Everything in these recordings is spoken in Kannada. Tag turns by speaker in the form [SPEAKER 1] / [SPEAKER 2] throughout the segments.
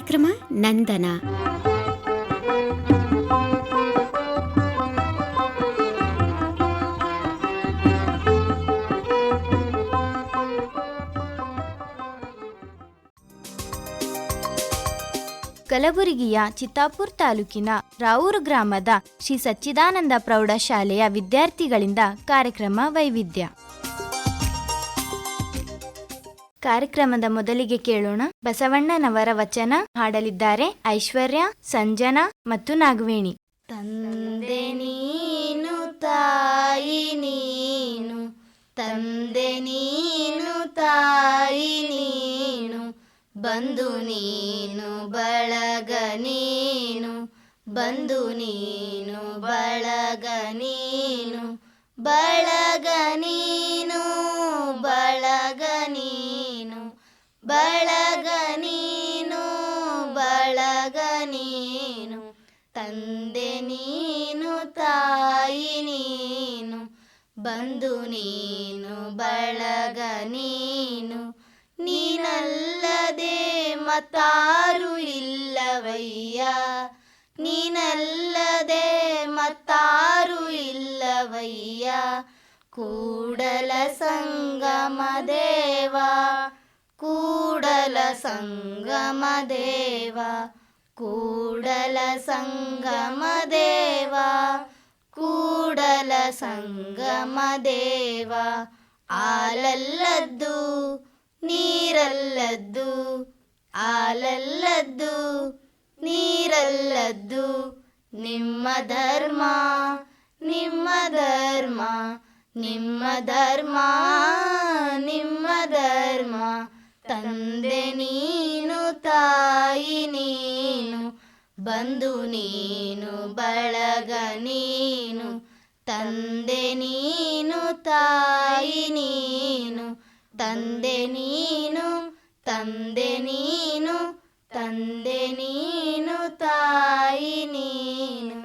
[SPEAKER 1] ಕಾರ್ಯಕ್ರಮ ನಂದನ.
[SPEAKER 2] ಕಲಬುರಗಿಯ ಚಿತ್ತಾಪುರ ತಾಲೂಕಿನ ರಾವೂರು ಗ್ರಾಮದ ಶ್ರೀ ಸಚ್ಚಿದಾನಂದ ಪ್ರೌಢಶಾಲೆಯ ವಿದ್ಯಾರ್ಥಿಗಳಿಂದ ಕಾರ್ಯಕ್ರಮ ವೈವಿಧ್ಯ. ಕಾರ್ಯಕ್ರಮದ ಮೊದಲಿಗೆ ಕೇಳೋಣ. ಬಸವಣ್ಣನವರ ವಚನ ಹಾಡಲಿದ್ದಾರೆ ಐಶ್ವರ್ಯ, ಸಂಜನಾ ಮತ್ತು ನಾಗವೇಣಿ. ತಂದೆ ನೀನು ತಾಯಿ ನೀನು, ತಂದೆ ನೀನು ತಾಯಿ ನೀನು, ಬಂಧು ನೀನು ಬಳಗ ನೀನು, ಬಂಧು ನೀನು ಬಳಗ ನೀನು, ಬಳಗ ನೀನು ಬಳಗ ನೀನು, ಬಳಗ ನೀನು ಬಳಗ ನೀನು, ತಂದೆ ನೀನು ತಾಯಿ ನೀನು, ಬಂಧು ನೀನು ಬಳಗ ನೀನು, ನೀನಲ್ಲದೆ ಮತ್ತಾರು ಇಲ್ಲವಯ್ಯ, ನೀನಲ್ಲದೆ ಮತ್ತಾರು ಇಲ್ಲವಯ್ಯ, ಕೂಡಲ ಸಂಗಮ ದೇವ, ಕೂಡಲ ಸಂಗಮ ದೇವ, ಕೂಡಲ ಸಂಗಮ ದೇವ, ಕೂಡಲ ಸಂಗಮ ದೇವ, ಆಲಲ್ಲದ್ದು ನೀರಲ್ಲದ್ದು, ಆಲಲ್ಲದ್ದು ನೀರಲ್ಲದ್ದು, ನಿಮ್ಮ ಧರ್ಮ ನಿಮ್ಮ ಧರ್ಮ, ನಿಮ್ಮ ಧರ್ಮ ನಿಮ್ಮ ಧರ್ಮ, ತಂದೆ ನೀನು ತಾಯಿ ನೀನು, ಬಂಧು ನೀನು ಬಳಗ ನೀನು, ತಂದೆ ನೀನು ತಾಯಿ ನೀನು, ತಂದೆ ನೀನು, ತಂದೆ ನೀನು, ತಂದೆ ನೀನು ತಾಯಿ ನೀನು,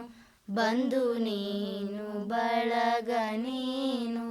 [SPEAKER 2] ಬಂಧು ನೀನು ಬಳಗ ನೀನು.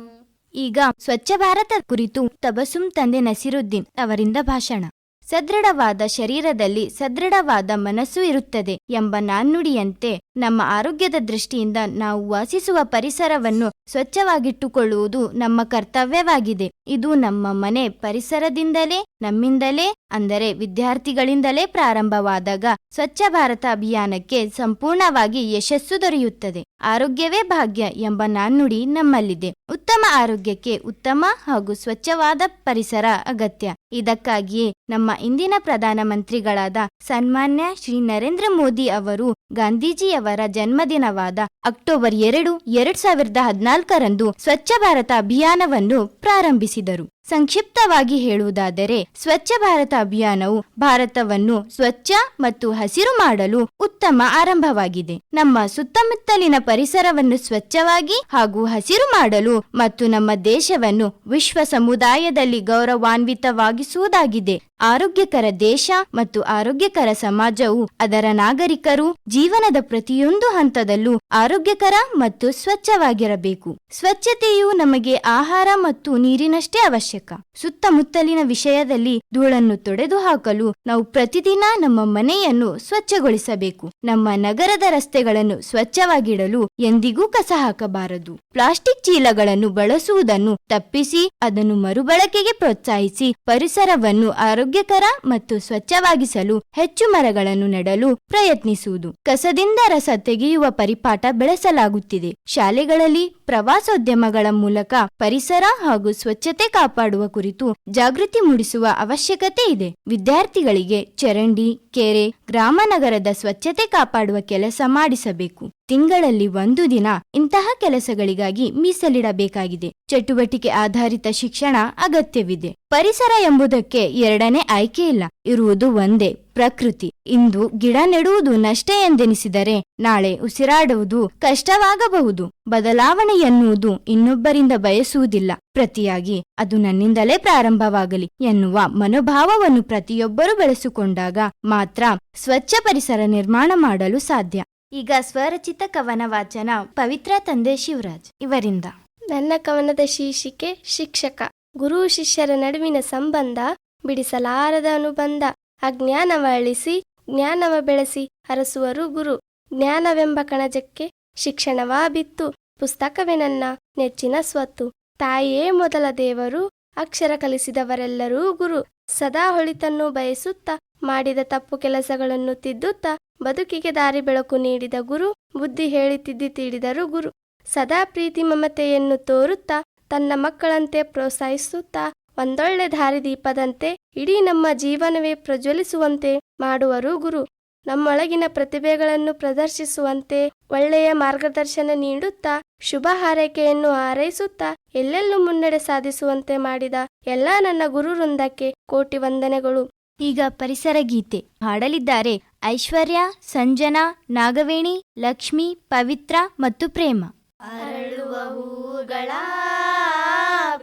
[SPEAKER 2] ಈಗ ಸ್ವಚ್ಛ ಭಾರತ ಕುರಿತು ತಬಸುಮ್ ತಂದೆ ನಸೀರುದ್ದೀನ್ ಅವರಿಂದ ಭಾಷಣ. ಸದೃಢವಾದ ಶರೀರದಲ್ಲಿ ಸದೃಢವಾದ ಮನಸ್ಸು ಇರುತ್ತದೆ ಎಂಬ ನಾಣ್ಣುಡಿಯಂತೆ ನಮ್ಮ ಆರೋಗ್ಯದ ದೃಷ್ಟಿಯಿಂದ ನಾವು ವಾಸಿಸುವ ಪರಿಸರವನ್ನು ಸ್ವಚ್ಛವಾಗಿಟ್ಟುಕೊಳ್ಳುವುದು ನಮ್ಮ ಕರ್ತವ್ಯವಾಗಿದೆ. ಇದು ನಮ್ಮ ಮನೆ ಪರಿಸರದಿಂದಲೇ, ನಮ್ಮಿಂದಲೇ ಅಂದರೆ ವಿದ್ಯಾರ್ಥಿಗಳಿಂದಲೇ ಪ್ರಾರಂಭವಾದಾಗ ಸ್ವಚ್ಛ ಭಾರತ ಅಭಿಯಾನಕ್ಕೆ ಸಂಪೂರ್ಣವಾಗಿ ಯಶಸ್ಸು ದೊರೆಯುತ್ತದೆ. ಆರೋಗ್ಯವೇ ಭಾಗ್ಯ ಎಂಬ ನಾಣ್ಣುಡಿ ನಮ್ಮಲ್ಲಿದೆ. ಉತ್ತಮ ಆರೋಗ್ಯಕ್ಕೆ ಉತ್ತಮ ಹಾಗೂ ಸ್ವಚ್ಛವಾದ ಪರಿಸರ ಅಗತ್ಯ. ಇದಕ್ಕಾಗಿಯೇ ನಮ್ಮ ಇಂದಿನ ಪ್ರಧಾನಮಂತ್ರಿಗಳಾದ ಸನ್ಮಾನ್ಯ ಶ್ರೀ ನರೇಂದ್ರ ಮೋದಿ ಅವರು ಗಾಂಧೀಜಿಯವರ ಜನ್ಮದಿನವಾದ ಅಕ್ಟೋಬರ್ 2, 2014ರಂದು ಸ್ವಚ್ಛ ಭಾರತ ಅಭಿಯಾನವನ್ನು ಪ್ರಾರಂಭಿಸಿದರು. ಸಂಕ್ಷಿಪ್ತವಾಗಿ ಹೇಳುವುದಾದರೆ ಸ್ವಚ್ಛ ಭಾರತ ಅಭಿಯಾನವು ಭಾರತವನ್ನು ಸ್ವಚ್ಛ ಮತ್ತು ಹಸಿರು ಮಾಡಲು ಉತ್ತಮ ಆರಂಭವಾಗಿದೆ. ನಮ್ಮ ಸುತ್ತಮುತ್ತಲಿನ ಪರಿಸರವನ್ನು ಸ್ವಚ್ಛವಾಗಿ ಹಾಗೂ ಹಸಿರು ಮಾಡಲು ಮತ್ತು ನಮ್ಮ ದೇಶವನ್ನು ವಿಶ್ವ ಸಮುದಾಯದಲ್ಲಿ ಗೌರವಾನ್ವಿತವಾಗಿಸುವುದಾಗಿದೆ. ಆರೋಗ್ಯಕರ ದೇಶ ಮತ್ತು ಆರೋಗ್ಯಕರ ಸಮಾಜವು ಅದರ ನಾಗರಿಕರು ಜೀವನದ ಪ್ರತಿಯೊಂದು ಹಂತದಲ್ಲೂ ಆರೋಗ್ಯಕರ ಮತ್ತು ಸ್ವಚ್ಛವಾಗಿರಬೇಕು. ಸ್ವಚ್ಛತೆಯು ನಮಗೆ ಆಹಾರ ಮತ್ತು ನೀರಿನಷ್ಟೇ ಅವಶ್ಯಕ. ಸುತ್ತಮುತ್ತಲಿನ ವಿಷಯದಲ್ಲಿ ಧೂಳನ್ನು ತೊಡೆದು ಹಾಕಲು ನಾವು ಪ್ರತಿದಿನ ನಮ್ಮ ಮನೆಯನ್ನು ಸ್ವಚ್ಛಗೊಳಿಸಬೇಕು. ನಮ್ಮ ನಗರದ ರಸ್ತೆಗಳನ್ನು ಸ್ವಚ್ಛವಾಗಿಡಲು ಎಂದಿಗೂ ಕಸ ಹಾಕಬಾರದು. ಪ್ಲಾಸ್ಟಿಕ್ ಚೀಲಗಳನ್ನು ಬಳಸುವುದನ್ನು ತಪ್ಪಿಸಿ ಅದನ್ನು ಮರುಬಳಕೆಗೆ ಪ್ರೋತ್ಸಾಹಿಸಿ ಪರಿಸರವನ್ನು ಆರೋಗ್ಯಕರ ಮತ್ತು ಸ್ವಚ್ಛವಾಗಿಸಲು ಹೆಚ್ಚು ಮರಗಳನ್ನು ನೆಡಲು ಪ್ರಯತ್ನಿಸುವುದು. ಕಸದಿಂದ ರಸ ತೆಗೆಯುವ ಪರಿಪಾಠ ಬೆಳೆಸಲಾಗುತ್ತಿದೆ. ಶಾಲೆಗಳಲ್ಲಿ ಪ್ರವಾಸೋದ್ಯಮಗಳ ಮೂಲಕ ಪರಿಸರ ಹಾಗೂ ಸ್ವಚ್ಛತೆ ಕಾಪಾಡುವ ಕುರಿತು ಜಾಗೃತಿ ಮೂಡಿಸುವ ಅವಶ್ಯಕತೆ ಇದೆ. ವಿದ್ಯಾರ್ಥಿಗಳಿಗೆ ಚರಂಡಿ, ಕೆರೆ, ಗ್ರಾಮ ನಗರದ ಸ್ವಚ್ಛತೆ ಕಾಪಾಡುವ ಕೆಲಸ ಮಾಡಿಸಬೇಕು. ತಿಂಗಳಲ್ಲಿ 1 ದಿನ ಇಂತಹ ಕೆಲಸಗಳಿಗಾಗಿ ಮೀಸಲಿಡಬೇಕಾಗಿದೆ. ಚಟುವಟಿಕೆ ಆಧಾರಿತ ಶಿಕ್ಷಣ ಅಗತ್ಯವಿದೆ. ಪರಿಸರ ಎಂಬುದಕ್ಕೆ 2ನೇ ಆಯ್ಕೆ ಇಲ್ಲ. ಇರುವುದು ಒಂದೇ, ಪ್ರಕೃತಿ. ಇಂದು ಗಿಡ ನೆಡುವುದು ನಷ್ಟ ಎಂದೆನಿಸಿದರೆ ನಾಳೆ ಉಸಿರಾಡುವುದು ಕಷ್ಟವಾಗಬಹುದು. ಬದಲಾವಣೆ ಎನ್ನುವುದು ಇನ್ನೊಬ್ಬರಿಂದ ಬಯಸುವುದಿಲ್ಲ. ಪ್ರತಿಯಾಗಿ ಅದು ನನ್ನಿಂದಲೇ ಪ್ರಾರಂಭವಾಗಲಿ ಎನ್ನುವ ಮನೋಭಾವವನ್ನು ಪ್ರತಿಯೊಬ್ಬರೂ ಬೆಳೆಸಿಕೊಂಡಾಗ ಮಾತ್ರ ಸ್ವಚ್ಛ ಪರಿಸರ ನಿರ್ಮಾಣ ಮಾಡಲು ಸಾಧ್ಯ. ಈಗ ಸ್ವರಚಿತ ಕವನ ವಾಚನ ಪವಿತ್ರ ತಂದೆ ಶಿವರಾಜ್ ಇವರಿಂದ.
[SPEAKER 3] ನನ್ನ ಕವನದ ಶೀರ್ಷಿಕೆ ಶಿಕ್ಷಕ. ಗುರು ಶಿಷ್ಯರ ನಡುವಿನ ಸಂಬಂಧ ಬಿಡಿಸಲಾರದ ಅನುಬಂಧ, ಅಜ್ಞಾನವ ಅಳಿಸಿ ಜ್ಞಾನವ ಬೆಳೆಸಿ ಹರಸುವರು ಗುರು. ಜ್ಞಾನವೆಂಬ ಕಣಜಕ್ಕೆ ಶಿಕ್ಷಣವ ಬಿತ್ತು, ಪುಸ್ತಕವೇ ನನ್ನ ನೆಚ್ಚಿನ ಸ್ವತ್ತು. ತಾಯಿಯೇ ಮೊದಲ ದೇವರು, ಅಕ್ಷರ ಕಲಿಸಿದವರೆಲ್ಲರೂ ಗುರು. ಸದಾ ಹೊಳಿತನ್ನು ಬಯಸುತ್ತಾ ಮಾಡಿದ ತಪ್ಪು ಕೆಲಸಗಳನ್ನು ತಿದ್ದುತ್ತಾ ಬದುಕಿಗೆ ದಾರಿ ಬೆಳಕು ನೀಡಿದ ಗುರು. ಬುದ್ಧಿ ಹೇಳಿ ತಿದ್ದಿ ತೀಡಿದರು ಗುರು. ಸದಾ ಪ್ರೀತಿ ಮಮತೆಯನ್ನು ತೋರುತ್ತಾ ತನ್ನ ಮಕ್ಕಳಂತೆ ಪ್ರೋತ್ಸಾಹಿಸುತ್ತಾ ಒಂದೊಳ್ಳೆ ದಾರಿದೀಪದಂತೆ ಇಡೀ ನಮ್ಮ ಜೀವನವೇ ಪ್ರಜ್ವಲಿಸುವಂತೆ ಮಾಡುವರು ಗುರು. ನಮ್ಮೊಳಗಿನ ಪ್ರತಿಭೆಗಳನ್ನು ಪ್ರದರ್ಶಿಸುವಂತೆ ಒಳ್ಳೆಯ ಮಾರ್ಗದರ್ಶನ ನೀಡುತ್ತಾ ಶುಭ ಹಾರೈಕೆಯನ್ನು ಹಾರೈಸುತ್ತಾ ಎಲ್ಲೆಲ್ಲೂ ಮುನ್ನಡೆ ಸಾಧಿಸುವಂತೆ ಮಾಡಿದ ಎಲ್ಲ ನನ್ನ ಗುರು ವೃಂದಕ್ಕೆ ಕೋಟಿ ವಂದನೆಗಳು.
[SPEAKER 1] ಈಗ ಪರಿಸರ ಗೀತೆ ಹಾಡಲಿದ್ದಾರೆ ಐಶ್ವರ್ಯ, ಸಂಜನಾ, ನಾಗವೇಣಿ, ಲಕ್ಷ್ಮಿ, ಪವಿತ್ರ ಮತ್ತು ಪ್ರೇಮ.
[SPEAKER 2] ಅರಳುವ ಹೂಗಳ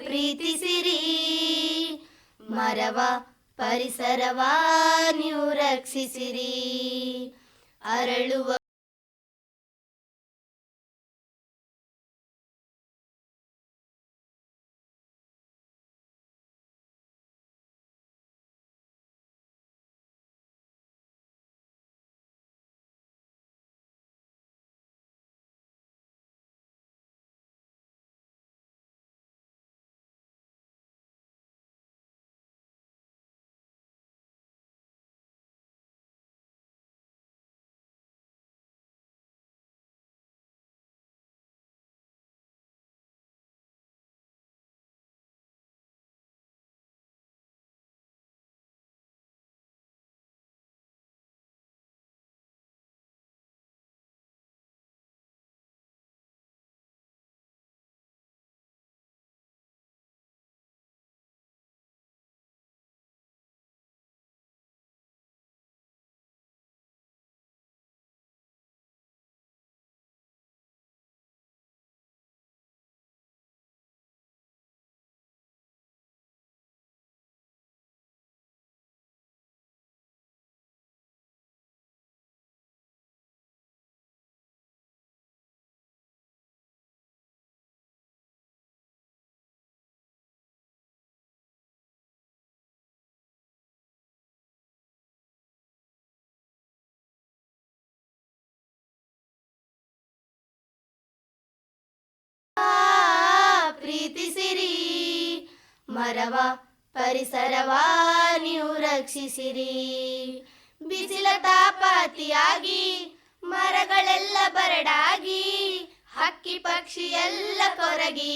[SPEAKER 2] ಪ್ರೀತಿಸಿರಿ, ಮರವ ಪರಿಸರವ ನೀವು ರಕ್ಷಿಸಿರಿ. ಅರಳುವ ಪ್ರೀತಿಸಿರಿ, ಮರವ ಪರಿಸರವ ನೀವು ರಕ್ಷಿಸಿರಿ. ಬಿಸಿಲ ತಾಪಾತಿಯಾಗಿ ಮರಗಳೆಲ್ಲ ಬರಡಾಗಿ ಹಕ್ಕಿ ಪಕ್ಷಿ ಎಲ್ಲ ಕೊರಗಿ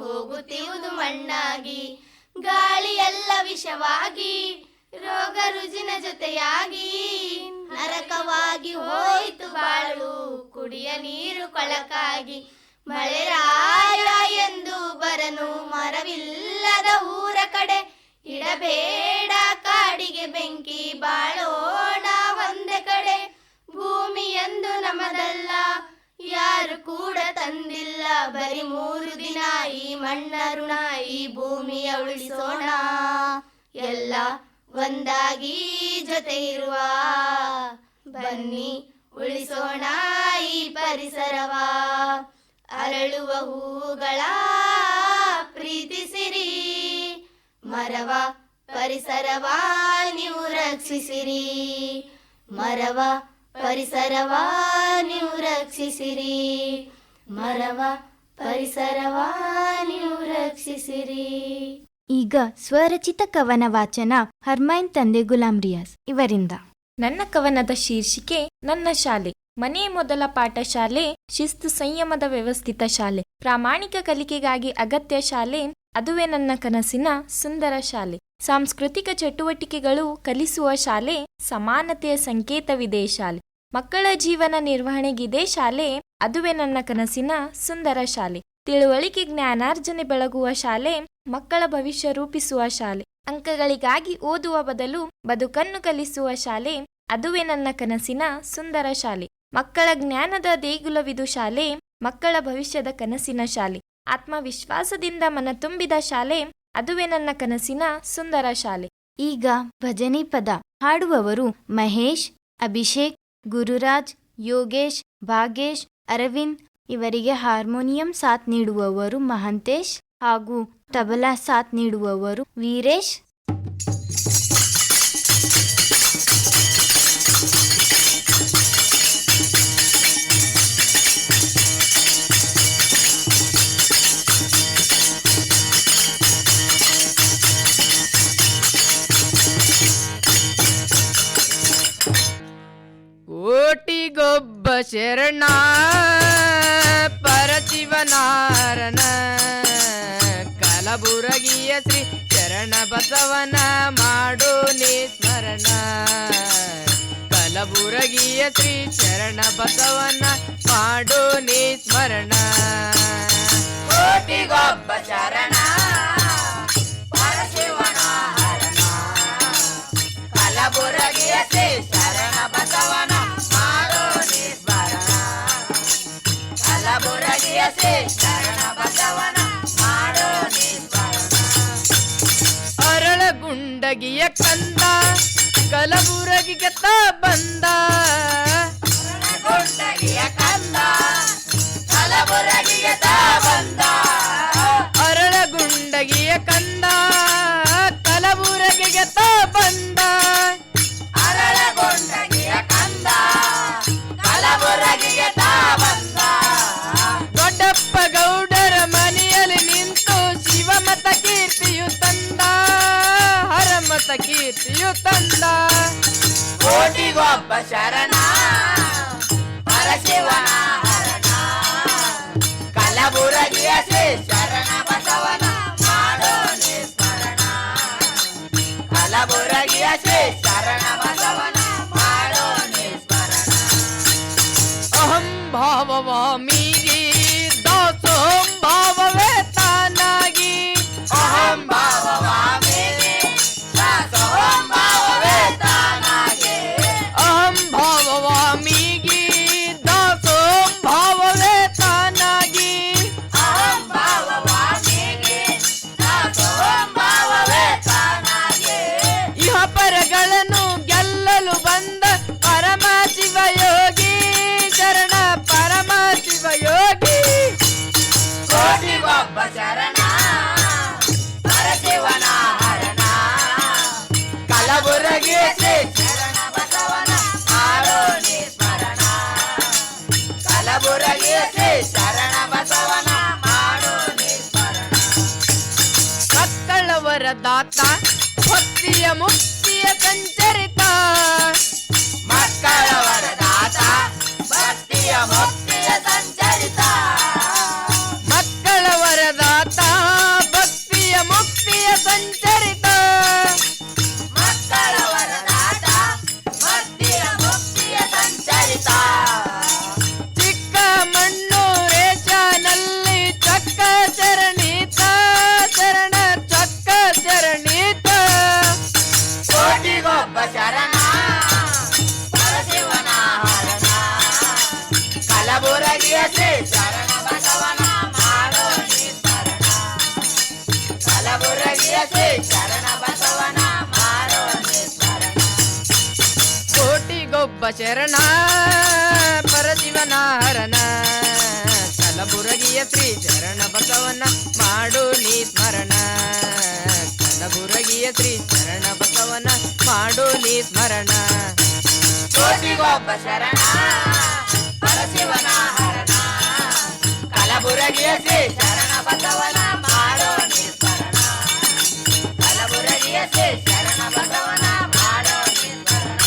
[SPEAKER 2] ಹೋಗುತ್ತಿರುವುದು ಮಣ್ಣಾಗಿ. ಗಾಳಿ ಎಲ್ಲ ವಿಷವಾಗಿ ರೋಗ ರುಜಿನ ಜೊತೆಯಾಗಿ ನರಕವಾಗಿ ಹೋಯಿತು ಬಾಳು ಕುಡಿಯ ನೀರು ಕೊಳಕಾಗಿ. ಮಳೆರಾಯ ಎಂದು ಬರನು ಮರವಿಲ್ಲದ ಊರ ಕಡೆ, ಇಡಬೇಡ ಕಾಡಿಗೆ ಬೆಂಕಿ ಬಾಳೋಣ ಒಂದೇ ಕಡೆ. ಭೂಮಿ ಎಂದು ನಮದಲ್ಲ ಯಾರು ಕೂಡ ತಂದಿಲ್ಲ, ಬರೀ 3 ದಿನ ಈ ಮಣ್ಣ ಋಣ ಈ ಭೂಮಿಯ ಉಳಿಸೋಣ. ಎಲ್ಲ ಒಂದಾಗಿ ಜೊತೆ ಇರುವ ಬನ್ನಿ ಉಳಿಸೋಣ ಈ ಪರಿಸರವ. ಅರಳುವ ಹೂಗಳ ಪ್ರೀತಿಸಿರಿ, ಮರವ ಪರಿಸರವ ನೀವು ರಕ್ಷಿಸಿರಿ. ಮರವ ಪರಿಸರವ ನೀವು ರಕ್ಷಿಸಿರಿ. ಮರವ ಪರಿಸರವ ನೀವು ರಕ್ಷಿಸಿರಿ.
[SPEAKER 1] ಈಗ ಸ್ವರಚಿತ ಕವನ ವಾಚನ ಹರ್ಮೈನ್ ತಂದೆ ಗುಲಾಂ ರಿಯಾಜ್ ಇವರಿಂದ.
[SPEAKER 4] ನನ್ನ ಕವನದ ಶೀರ್ಷಿಕೆ ನನ್ನ ಶಾಲೆ. ಮನೆ ಮೊದಲ ಪಾಠಶಾಲೆ, ಶಿಸ್ತು ಸಂಯಮದ ವ್ಯವಸ್ಥಿತ ಶಾಲೆ, ಪ್ರಾಮಾಣಿಕ ಕಲಿಕೆಗಾಗಿ ಅಗತ್ಯ ಶಾಲೆ, ಅದುವೇ ನನ್ನ ಕನಸಿನ ಸುಂದರ ಶಾಲೆ. ಸಾಂಸ್ಕೃತಿಕ ಚಟುವಟಿಕೆಗಳು ಕಲಿಸುವ ಶಾಲೆ, ಸಮಾನತೆಯ ಸಂಕೇತವಿದೆ ಶಾಲೆ. ಮಕ್ಕಳ ಜೀವನ ನಿರ್ವಹಣೆಗಿದೆ ಶಾಲೆ, ಅದುವೇ ನನ್ನ ಕನಸಿನ ಸುಂದರ ಶಾಲೆ. ತಿಳುವಳಿಕೆ ಜ್ಞಾನಾರ್ಜನೆ ಬೆಳಗುವ ಶಾಲೆ, ಮಕ್ಕಳ ಭವಿಷ್ಯ ರೂಪಿಸುವ ಶಾಲೆ. ಅಂಕಗಳಿಗಾಗಿ ಓದುವ ಬದಲು ಬದುಕನ್ನು ಕಲಿಸುವ ಶಾಲೆ, ಅದುವೇ ನನ್ನ ಕನಸಿನ ಸುಂದರ ಶಾಲೆ. ಮಕ್ಕಳ ಜ್ಞಾನದ ದೇಗುಲವಿದು ಶಾಲೆ, ಮಕ್ಕಳ ಭವಿಷ್ಯದ ಕನಸಿನ ಶಾಲೆ. ಆತ್ಮವಿಶ್ವಾಸದಿಂದ ಮನ ತುಂಬಿದ ಶಾಲೆ, ಅದುವೇ ನನ್ನ ಕನಸಿನ ಸುಂದರ ಶಾಲೆ.
[SPEAKER 1] ಈಗ ಭಜನೆ ಪದ ಹಾಡುವವರು ಮಹೇಶ್, ಅಭಿಷೇಕ್, ಗುರುರಾಜ್, ಯೋಗೇಶ್, ಭಾಗೇಶ್, ಅರವಿಂದ್. ಇವರಿಗೆ ಹಾರ್ಮೋನಿಯಂ ಸಾಥ್ ನೀಡುವವರು ಮಹಂತೇಶ್ ಹಾಗೂ ತಬಲಾ ಸಾಥ್ ನೀಡುವವರು ವೀರೇಶ್.
[SPEAKER 5] ಕೋಟಿಗೊಬ್ಬ ಶರಣ ಪರಶಿವನಾರನ ಕಲಬುರಗಿಯ ಶ್ರೀ ಶರಣ ಬಸವನ ಮಾಡು ನೀ ಸ್ಮರಣ ಕಲಬುರಗಿಯ ಶ್ರೀ ಶರಣ ಬಸವನ ಮಾಡು ನೀ ಸ್ಮರಣ
[SPEAKER 2] ಕೋಟಿಗೊಬ್ಬ ಶರಣ ಪರಶಿವನಾರನ ಕಲಬುರಗಿಯ ಶ್ರೀ ಶರಣ ಬಸವನ ಮಾಡು ನೀ ಸ್ಮರಣ ಕಲಬುರಗಿಯ ಶ್ರೀ ಶರಣ ಬಸವನ ಮಾಡು ನೀ ಸ್ಮರಣ
[SPEAKER 5] ಅರಳಗುಂಡಗಿಯ ಕಂದ ಕಲಬುರಗಿಗೆ ತಾ ಬಂದ
[SPEAKER 2] ಗುಂಡಗಿಯ ಕಂದ ಕಲಬುರಗಿಗೆ ತಾ ಬಂದ
[SPEAKER 5] ಅರಳಗುಂಡಗಿಯ ಕಂದ ಕಲಬುರಗಿಗೆ ತಾ ಬಂದ
[SPEAKER 2] ಅರಳಗುಂಡಗಿಯ ಕಂದ ಕಲಬುರಗಿಗೆ ತಾ ಬಂದ
[SPEAKER 5] ದೊಡ್ಡಪ್ಪ ಗೌಡರ ಮನೆಯಲ್ಲಿ ನಿಂತು ಶಿವಮತ ಕೀರ್ತಿಯು ತಂದ ಹರಮತ ಕೀರ್ತಿಯು ತಂದ
[SPEAKER 2] ಕೋಟಿಗೊಬ್ಬ ಶರಣ ಪರಶಿವನ ಹರಣ ಕಲಬುರಗಿಯ ಶ್ರೀ ಶರಣ ಬಸವನ ಮಾಡೋ ನೀ ಸ್ಮರಣ ಕಲಬುರಗಿಯ ಶ್ರೀ ಶರಣ ಬಸವನ ಮಾಡೋ ನೀ ಸ್ಮರಣ
[SPEAKER 5] ಅಹಂ ಭಾವವಾಮಿಗಿ ದಾಸೋಹಂ ಭಾವವೇ ತಾನಾಗಿ
[SPEAKER 2] ಅಹಂ ಭಾವವಾಮಿನಿ ದಾಸೋಹಂ ಭಾವವೇ ತಾನಾಗಿ
[SPEAKER 5] ಅಹಂ ಭಾವವಾಮಿಗಿ ದಾಸೋಹಂ ಭಾವವೇ ತಾನಾಗಿ
[SPEAKER 2] ಅಹಂ ಭಾವವಾಮಿನಿ ದಾಸೋಹಂ ಭಾವವೇ ತಾನಾಗಿ
[SPEAKER 5] ಇಹ ಪರಗಳನ್ನು ಗೆಲ್ಲಲು ಬಂದ ಪರಮ ಶಿವಯೋಗಿ ಶರಣ ಪರಮ ಶಿವಯೋಗಿ
[SPEAKER 2] ಕೋಟಿಗೊಬ್ಬ ಶರಣ ಪರಶಿವನ ಹರಣ ಕಲಬುರಗಿಯ ಶ್ರೀ ಶರಣ ಬಸವನ ಮಾಡೋ ನೀ ಸ್ಮರಣ ಕಲಬುರಗಿಯ ಶ್ರೀ ಶರಣ ಬಸವನ ಮಾಡೋ ನೀ ಸ್ಮರಣ
[SPEAKER 5] ಮಕ್ಕಳ ವರದಾತ ಭಕ್ತಿಯ ಮುಕ್ತಿಯ ಸಂಚರಿತ
[SPEAKER 2] ಮಕ್ಕಳ ವರದಾತ ಭಕ್ತಿಯ ಮುಕ್ತಿಯ ಸಂಚರಿತ
[SPEAKER 5] ಮಕ್ಕಳ ವರದಾತ ಭಕ್ತಿಯ ಮುಕ್ತಿಯ ಸಂಚರಿತ
[SPEAKER 2] ಮಕ್ಕಳ ವರದಾತ ಭಕ್ತಿಯ ಮುಕ್ತಿಯ ಸಂಚರಿತ
[SPEAKER 5] ಚಿಕ್ಕ ಮಣ್ಣೂರೇಶನಲ್ಲಿ ಚಕ್ಕ ಚರಣೀತ ಚರಣ ಚಕ್ಕ ಚರಣೀತ
[SPEAKER 2] ಕೋಟಿಗೊಬ್ಬ ಶರಣ ಪರಶಿವನ ಹರಣ ಕಲಬುರಗಿಯ ಶ್ರೀ ಶರಣ ಬಸವನ ಮಾಡೋ ನೀ ಸ್ಮರಣ ಕಲಬುರಗಿಯ ಶ್ರೀ ಶರಣ ಬಸವನ ಮಾಡೋ ನೀ ಸ್ಮರಣ
[SPEAKER 5] ಕೋಟಿಗೊಬ್ಬ ಶರಣ ಪರಶಿವನ ಹರಣ ಕಲಬುರಗಿಯ ಶ್ರೀ ಶರಣ ಬಸವನ ಮಾಡು ನೀ ಸ್ಮರಣ ಕಲಬುರಗಿಯ ಶ್ರೀ ಶರಣ ಬಸವನ ಮಾಡು ನೀ ಸ್ಮರಣ
[SPEAKER 2] ಕೋಟಿಗೊಬ್ಬ ಶರಣ ಪರಶಿವನ ಹರಣ ಕಲಬುರಗಿಯ ಶ್ರೀ ಶರಣ ಬಸವನ ಮಾಡೋ ನೀ ಸ್ಮರಣ ಕಲಬುರಗಿಯ ಶ್ರೀ ಶರಣ ಬಸವನ ಮಾಡೋ ನೀ ಸ್ಮರಣ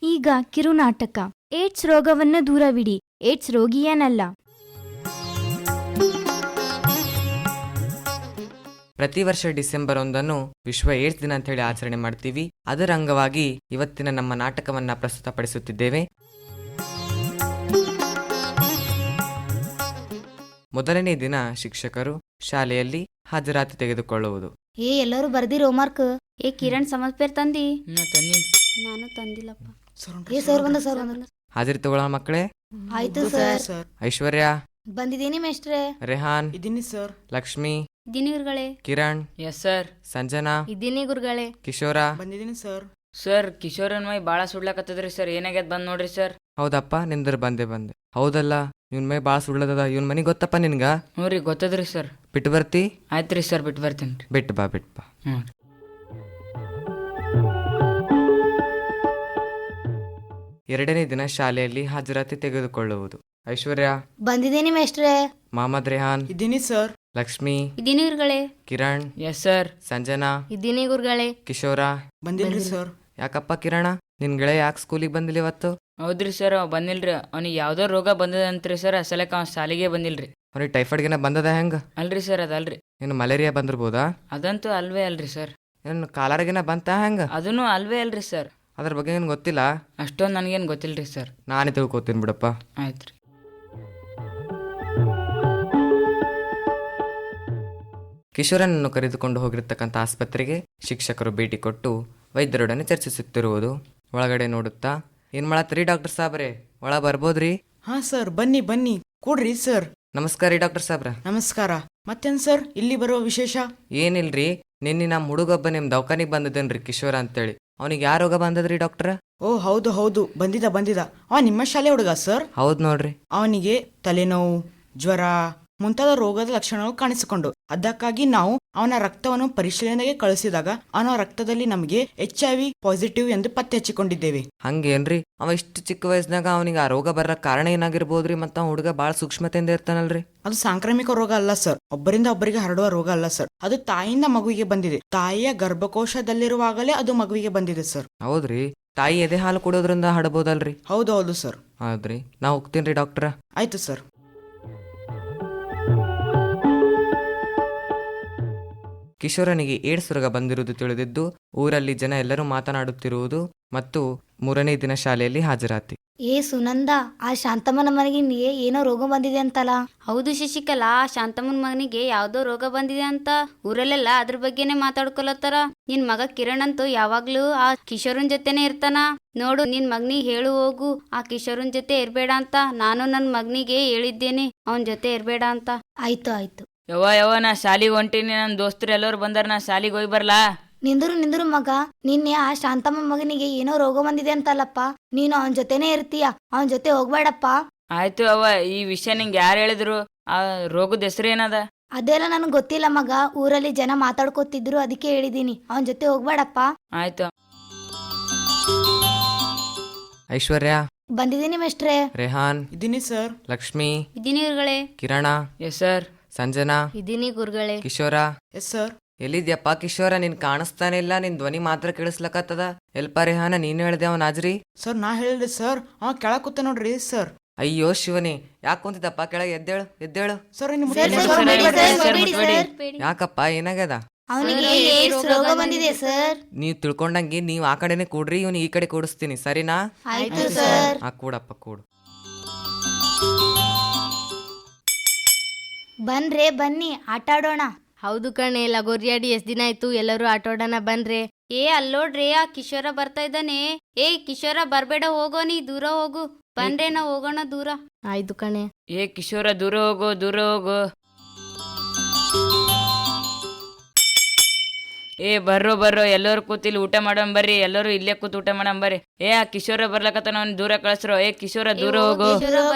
[SPEAKER 1] ಈಗ ಕಿರುನಾಟಕ. ಏಡ್ಸ್ ರೋಗವನ್ನು ದೂರವಿಡಿ, ಏಡ್ಸ್ ರೋಗಿಯೇನಲ್ಲ.
[SPEAKER 6] ಪ್ರತಿ ವರ್ಷ ಡಿಸೆಂಬರ್ 1 ವಿಶ್ವ ಏಡ್ಸ್ ದಿನ ಅಂತ ಹೇಳಿ ಆಚರಣೆ ಮಾಡ್ತೀವಿ. ಅದರ ಅಂಗವಾಗಿ ಇವತ್ತಿನ ನಮ್ಮ ನಾಟಕವನ್ನ ಪ್ರಸ್ತುತಪಡಿಸುತ್ತಿದ್ದೇವೆ. ಮೊದಲನೇ ದಿನ ಶಿಕ್ಷಕರು ಶಾಲೆಯಲ್ಲಿ ಹಾಜರಾತಿ ತೆಗೆದುಕೊಳ್ಳುವುದು.
[SPEAKER 2] ಎಲ್ಲರೂ ಬರ್ದಿರಿ ಹೋಮ್ವರ್ಕ್.
[SPEAKER 3] ಕಿರಣ್ ಸಮಸ್ಪೇರ್ ತಂದಿ?
[SPEAKER 7] ನಾನು ತಂದಿಲ್ಲಪ್ಪ.
[SPEAKER 2] ಸರ್ ಬಂದ ಸರ್ ಬಂದ.
[SPEAKER 6] ಹಾಜರಿ ತಗೊಳ್ಳೋ ಮಕ್ಕಳೇ.
[SPEAKER 2] ಆಯ್ತು ಸರ್.
[SPEAKER 6] ಐಶ್ವರ್ಯ,
[SPEAKER 2] ಬಂದಿದ್ದೀನಿ ಮೇಷ್ಟ್ರೆ.
[SPEAKER 6] ರೆಹಾನ್,
[SPEAKER 7] ಇದ್ದೀನಿ ಸರ್.
[SPEAKER 6] ಲಕ್ಷ್ಮಿ,
[SPEAKER 3] ಇದ್ದೀನಿ ಗುರುಗಳೇ.
[SPEAKER 6] Kiran,
[SPEAKER 8] yes sir.
[SPEAKER 6] ಸಂಜನಾ,
[SPEAKER 3] ಇದ್ದೀನಿ ಗುರುಗಳೇ.
[SPEAKER 6] ಕಿಶೋರ.
[SPEAKER 7] ಬಂದಿದ್ದೀನಿ ಸರ್.
[SPEAKER 8] ಸರ್ ಕಿಶೋರನ್ ಮೈ ಭಾಳ ಸುಡ್ಲಾಕತ್ತದ್ರಿ ಸರ್, ಏನಾಗ್ಯದ ಬಂದ್ ನೋಡ್ರಿ ಸರ್.
[SPEAKER 6] ಹೌದಪ್ಪ, ನಿಂದ್ರ ಬಂದೆ. ಹೌದಲ್ಲ, ಇವನ್ ಮೈ ಭಾಳ ಸುಳ್ಳದದ. ಇವನ್ ಮನೆ ಗೊತ್ತಪ್ಪ ನಿನ್ಗ?
[SPEAKER 8] ಹ್ಞೂ ರೀ ಗೊತ್ತದ್ರಿ ಸರ್.
[SPEAKER 6] ಬಿಟ್ಟು ಬರ್ತಿ?
[SPEAKER 8] ಆಯ್ತು ರೀ ಸರ್, ಬಿಟ್ಟು ಬರ್ತೀನಿ ರೀ.
[SPEAKER 6] ಬಿಟ್ಟು ಬಾ.
[SPEAKER 8] ಹ್ಞೂ.
[SPEAKER 6] ಎರಡನೇ ದಿನ ಶಾಲೆಯಲ್ಲಿ ಹಾಜರಾತಿ ತೆಗೆದುಕೊಳ್ಳುವುದು. ಐಶ್ವರ್ಯ,
[SPEAKER 7] ಬಂದಿದ್ದೀನಿ ಮೇಷ್ಟ್ರೆ.
[SPEAKER 6] ಮೊಹಮ್ಮದ್ ರೆಹಾನ್,
[SPEAKER 7] ಇದ್ದೀನಿ ಸರ್.
[SPEAKER 6] ಲಕ್ಷ್ಮಿ,
[SPEAKER 7] ಇದ್ದೀನಿ ಗುರುಗಳೇ.
[SPEAKER 6] Kiran,
[SPEAKER 8] yes sir.
[SPEAKER 6] ಸಂಜನಾ,
[SPEAKER 7] ಇದ್ದೀನಿ ಗುರುಗಳೇ.
[SPEAKER 6] ಕಿಶೋರ.
[SPEAKER 7] ಬಂದಿಲ್ರಿ ಸರ್.
[SPEAKER 6] ಯಾಕಪ್ಪ ಕಿರಣ, ನಿನ್ ಗೆಳೆಯ ಯಾಕೆ ಸ್ಕೂಲಿಗೆ ಬಂದಿಲ್ಲ ಇವತ್ತು?
[SPEAKER 8] ಹೌದ್ರಿ ಸರ್, ಅವ ಬಂದಿಲ್ರಿ. ಅವ್ನಿಗೆ ಯಾವ್ದೋ ರೋಗ ಬಂದದಂತ್ರಿ ಸರ್, ಅಸಲಕ್ಕೆ ಅವ್ನು ಶಾಲೆಗೆ ಬಂದಿಲ್ರಿ.
[SPEAKER 6] ಅವ್ನಿಗೆ ಟೈಫಾಯ್ಡ್ಗೆನ ಬಂದದ ಹೆಂಗ?
[SPEAKER 8] ಅಲ್ರಿ ಸರ್, ಅದಲ್ರಿ.
[SPEAKER 6] ಏನು ಮಲೇರಿಯಾ ಬಂದಿರ್ಬೋದಾ?
[SPEAKER 8] ಅದಂತೂ ಅಲ್ವೇ ಅಲ್ರಿ ಸರ್.
[SPEAKER 6] ಏನು ಕಾಲರ್ಗೆನ ಬಂತ ಹೆಂಗ?
[SPEAKER 8] ಅದೂ ಅಲ್ವೇ ಅಲ್ರಿ ಸರ್.
[SPEAKER 6] ಅದ್ರ ಬಗ್ಗೆ ಏನು ಗೊತ್ತಿಲ್ಲ?
[SPEAKER 8] ಅಷ್ಟೊಂದು ನನಗೇನು ಗೊತ್ತಿಲ್ರಿ ಸರ್.
[SPEAKER 6] ನಾನೇ ತಿಳ್ಕೊತೀನಿ ಬಿಡಪ್ಪ.
[SPEAKER 8] ಆಯ್ತು ರೀ.
[SPEAKER 6] ಕಿಶೋರನನ್ನು ಕರೆದುಕೊಂಡು ಹೋಗಿರ್ತಕ್ಕಂಥ ಆಸ್ಪತ್ರೆಗೆ ಶಿಕ್ಷಕರು ಭೇಟಿ ಕೊಟ್ಟು ವೈದ್ಯರೊಡನೆ ಚರ್ಚಿಸುತ್ತಿರುವುದು. ಒಳಗಡೆ ನೋಡುತ್ತಾ, ಏನ್ ಮಾಡತ್ತೀರಿ ಡಾಕ್ಟರ್ ಸಾಬ್ರೆ, ಒಳ ಬರ್ಬೋದ್ರಿ?
[SPEAKER 7] ಹಾ ಸರ್, ಬನ್ನಿ ಬನ್ನಿ, ಕೂಡ್ರಿ ಸರ್.
[SPEAKER 6] ನಮಸ್ಕಾರ ರೀ ಡಾಕ್ಟರ್ ಸಾಬ್ರ.
[SPEAKER 7] ನಮಸ್ಕಾರ. ಮತ್ತೇನ್ ಸರ್ ಇಲ್ಲಿ ಬರುವ ವಿಶೇಷ?
[SPEAKER 6] ಏನಿಲ್ರಿ, ನಿನ್ನೆ ನಮ್ಮ ಹುಡುಗೊಬ್ಬ ನಿಮ್ ದವಾಖಾನಿಗೆ ಬಂದಿದ್ದೇನ್ರಿ, ಕಿಶೋರ ಅಂತೇಳಿ. ಅವನಿಗೆ ಯಾವ ರೋಗ ಬಂದದ್ರಿ ಡಾಕ್ಟರ್?
[SPEAKER 7] ಓ ಹೌದು ಬಂದಿದ. ಅವ ನಿಮ್ಮ ಶಾಲೆ ಹುಡುಗ ಸರ್?
[SPEAKER 6] ಹೌದ್ ನೋಡ್ರಿ.
[SPEAKER 7] ಅವನಿಗೆ ತಲೆನೋವು, ಜ್ವರ ಮುಂತಾದ ರೋಗದ ಲಕ್ಷಣಗಳು ಕಾಣಿಸಿಕೊಂಡು, ಅದಕ್ಕಾಗಿ ನಾವು ಅವನ ರಕ್ತವನ್ನು ಪರಿಶೀಲನೆಗೆ ಕಳಿಸಿದಾಗ ಅವನ ರಕ್ತದಲ್ಲಿ ನಮಗೆ HIV ಪಾಸಿಟಿವ್ ಎಂದು ಪತ್ತೆ ಹಚ್ಚಿಕೊಂಡಿದ್ದೇವೆ.
[SPEAKER 6] ಹಂಗೇನ್ರಿ? ಅವ ಇಷ್ಟು ಚಿಕ್ಕ ವಯಸ್ಸಿನಾಗ ಅವನಿಗೆ ಆ ರೋಗ ಬರ ಕಾರಣ ಏನಾಗಿರ್ಬೋದ್ರಿ? ಮತ್ತ ಅವ ಹುಡುಗ ಬಾಳ ಸೂಕ್ಷ್ಮತೆಯಿಂದ ಇರ್ತಾನಲ್ರಿ.
[SPEAKER 7] ಅದು ಸಾಂಕ್ರಾಮಿಕ ರೋಗ ಅಲ್ಲ ಸರ್, ಒಬ್ಬರಿಂದ ಒಬ್ಬರಿಗೆ ಹರಡುವ ರೋಗ ಅಲ್ಲ ಸರ್. ಅದು ತಾಯಿಯಿಂದ ಮಗುವಿಗೆ ಬಂದಿದೆ. ತಾಯಿಯ ಗರ್ಭಕೋಶದಲ್ಲಿರುವಾಗಲೇ ಅದು ಮಗುವಿಗೆ ಬಂದಿದೆ ಸರ್.
[SPEAKER 6] ಹೌದ್ರಿ? ತಾಯಿ ಎದೆ ಹಾಲು ಕೊಡೋದ್ರಿಂದ ಹರಡ್ಬೋದಲ್ರಿ?
[SPEAKER 7] ಹೌದು ಸರ್.
[SPEAKER 6] ಹೌದ್ರಿ, ನಾ ಹೋಗ್ತೀನ್ರಿ ಡಾಕ್ಟ್ರ.
[SPEAKER 7] ಆಯ್ತು ಸರ್.
[SPEAKER 6] ಕಿಶೋರನಿಗೆ ಏಡ್ಸ್ ರೋಗ ಬಂದಿರುವುದು ತಿಳಿದಿದ್ದು ಊರಲ್ಲಿ ಜನ ಎಲ್ಲರೂ ಮಾತನಾಡುತ್ತಿರುವುದು ಮತ್ತು 3ನೇ ದಿನ ಶಾಲೆಯಲ್ಲಿ ಹಾಜರಾತಿ.
[SPEAKER 9] ಏ ಸುನಂದ, ಆ ಶಾಂತಮ್ಮನ ಮನೆಗೆ ಏನೋ ರೋಗ ಬಂದಿದೆ ಅಂತಲ್ಲ?
[SPEAKER 10] ಹೌದು ಶಶಿಕಲಾ, ಆ ಶಾಂತಮ್ಮನ ಮಗನಿಗೆ ಯಾವ್ದೋ ರೋಗ ಬಂದಿದೆ ಅಂತ ಊರಲ್ಲೆಲ್ಲ ಅದ್ರ ಬಗ್ಗೆನೆ ಮಾತಾಡ್ಕೊಳತ್ತಾರ. ನಿನ್ ಮಗ ಕಿರಣ್ ಅಂತೂ ಯಾವಾಗ್ಲೂ ಆ ಕಿಶೋರನ್ ಜೊತೆನೆ ಇರ್ತಾನ. ನೋಡು, ನಿನ್ ಮಗನಿಗೆ ಹೇಳು ಹೋಗು, ಆ ಕಿಶೋರನ್ ಜೊತೆ ಇರ್ಬೇಡ ಅಂತ. ನಾನು ನನ್ ಮಗನಿಗೆ ಹೇಳಿದ್ದೇನೆ ಅವನ್ ಜೊತೆ ಇರ್ಬೇಡ ಅಂತ.
[SPEAKER 9] ಆಯ್ತು.
[SPEAKER 8] ಯವ್ವ ನಾ ಶಾಲಿಗೆ ಹೊಂಟೀನಿ, ನನ್ನ ದೋಸ್ತರು ಎಲ್ಲರೂ ಬಂದಾರ, ನಾ ಶಾಲಿಗೆ ಹೋಗಿ ಬರ್ಲಾ?
[SPEAKER 9] ನಿಂದ್ರು ಮಗ, ನಿನ್ನೆ ಆ ಶಾಂತಮ್ಮ ಮಗನಿಗೆ ಏನೋ ರೋಗ ಬಂದಿದೆ ಅಂತಲ್ಲಪ್ಪ. ನೀನು ಅವನ ಜೊತೆನೇ ಇರ್ತೀಯ, ಅವನ ಜೊತೆ ಹೋಗ್ಬೇಡಪ್ಪ.
[SPEAKER 8] ಆಯ್ತು ಅವ್ವ, ಈ ವಿಷಯ ನಿಂಗೆ ಯಾರು ಹೇಳಿದ್ರು? ಆ ರೋಗದ ಹೆಸರು ಏನದ?
[SPEAKER 9] ಅದೆಲ್ಲ ನನಗೆ ಗೊತ್ತಿಲ್ಲ ಮಗ, ಊರಲ್ಲಿ ಜನ ಮಾತಾಡ್ಕೋತಿದ್ರು, ಅದಕ್ಕೆ ಹೇಳಿದೀನಿ, ಅವನ ಜೊತೆ ಹೋಗ್ಬೇಡಪ್ಪ.
[SPEAKER 8] ಆಯ್ತು.
[SPEAKER 6] ಐಶ್ವರ್ಯ,
[SPEAKER 9] ಬಂದಿದ್ದೀನಿ ಮೇಷ್ಟ್ರೆ.
[SPEAKER 6] ರೆಹಾನ್,
[SPEAKER 7] ಇದ್ದೀನಿ ಸರ್.
[SPEAKER 6] ಲಕ್ಷ್ಮಿ,
[SPEAKER 10] ಇದೀನಿ ಗುರುಗಳೇ.
[SPEAKER 6] ಕಿರಣ,
[SPEAKER 8] ಎಸ್ ಸರ್.
[SPEAKER 6] ಸಂಜನಾ,
[SPEAKER 10] ಇದೀನಿ ಗುರುಗಳೇ.
[SPEAKER 6] ಕಿಶೋರ.
[SPEAKER 7] Yes sir.
[SPEAKER 6] ಎಲ್ಲಿದ್ಯಪ್ಪ ಕಿಶೋರ? ನಿನ್ ಕಾಣಿಸ್ತಾನೆ ಇಲ್ಲ, ನಿನ್ ಧ್ವನಿ ಮಾತ್ರ ಕೇಳಿಸ್ಲಕತ್ತದ. ಎಲ್ಪ ರೆಹಾನ, ನೀನ್ ಹೇಳ್ದೆ ಅವನ್ ಹಾಜ್ರಿ?
[SPEAKER 7] ಸರ್ ನಾ ಹೇಳಿದ್ರಿ ಸರ್, ಅವ ಕೆಳಗೆ ಕೂತ ನೋಡ್ರಿ ಸರ್.
[SPEAKER 6] ಅಯ್ಯೋ ಶಿವನೇ, ಯಾಕೆ ಕುಂತಿದ್ದಪ್ಪ ಕೆಳಗೆ? ಎದ್ದೇಳು.
[SPEAKER 7] ಸರ್
[SPEAKER 6] ಯಾಕಪ್ಪ, ಏನಾಗ್ಯದ?
[SPEAKER 9] ಅವನಿಗೆ ಏಡ್ಸ್ ರೋಗ ಬಂದಿದೆ ಸರ್.
[SPEAKER 6] ನೀವ್ ತಿಳ್ಕೊಂಡಂಗೆ ನೀವ್ ಆ ಕಡೆನೆ ಕೂಡ್ರಿ, ಇವ್ನ ಈ ಕಡೆ ಕೂಡಿಸ್ತೀನಿ, ಸರಿನಾ?
[SPEAKER 9] ಆಯ್ತು ಸರ್.
[SPEAKER 6] ಕೂಡಪ್ಪ ಕೂಡು.
[SPEAKER 9] ಬನ್ನಿ ಆಟ ಆಡೋಣ.
[SPEAKER 10] ಹೌದು ಕಣೆ, ಲಗೋರಿಯಾಡಿ ಎಷ್ಟ್ ದಿನ ಆಯ್ತು, ಎಲ್ಲರೂ ಆಟೋಡೋಣ ಬನ್ರೆ. ಅಲ್ಲೋಡ್ರಿ, ಆ ಕಿಶೋರ ಬರ್ತಾ ಇದ್ದಾನೆ. ಕಿಶೋರ ಬರ್ಬೇಡ, ಹೋಗೋ, ನೀ ದೂರ ಹೋಗು. ಬನ್ರೆ, ನಾವ್ ಹೋಗೋಣ ದೂರ.
[SPEAKER 4] ಆಯ್ತು ಕಣೆ.
[SPEAKER 8] ಕಿಶೋರ ದೂರ ಹೋಗು. ಬರ್ರೋ ಎಲ್ಲರೂ ಕೂತಿಲ್ಲಿ ಊಟ ಮಾಡೋಣ ಬರ್ರಿ, ಎಲ್ಲರೂ ಇಲ್ಲೇ ಕೂತ್ ಊಟ ಮಾಡೋಣ ಬರ್ರಿ. ಆ ಕಿಶೋರ ಬರ್ಲಕತ್ತ, ನಾವ್ ದೂರ ಕಳಿಸ್ರೋ. ಕಿಶೋರ ದೂರ ಹೋಗು.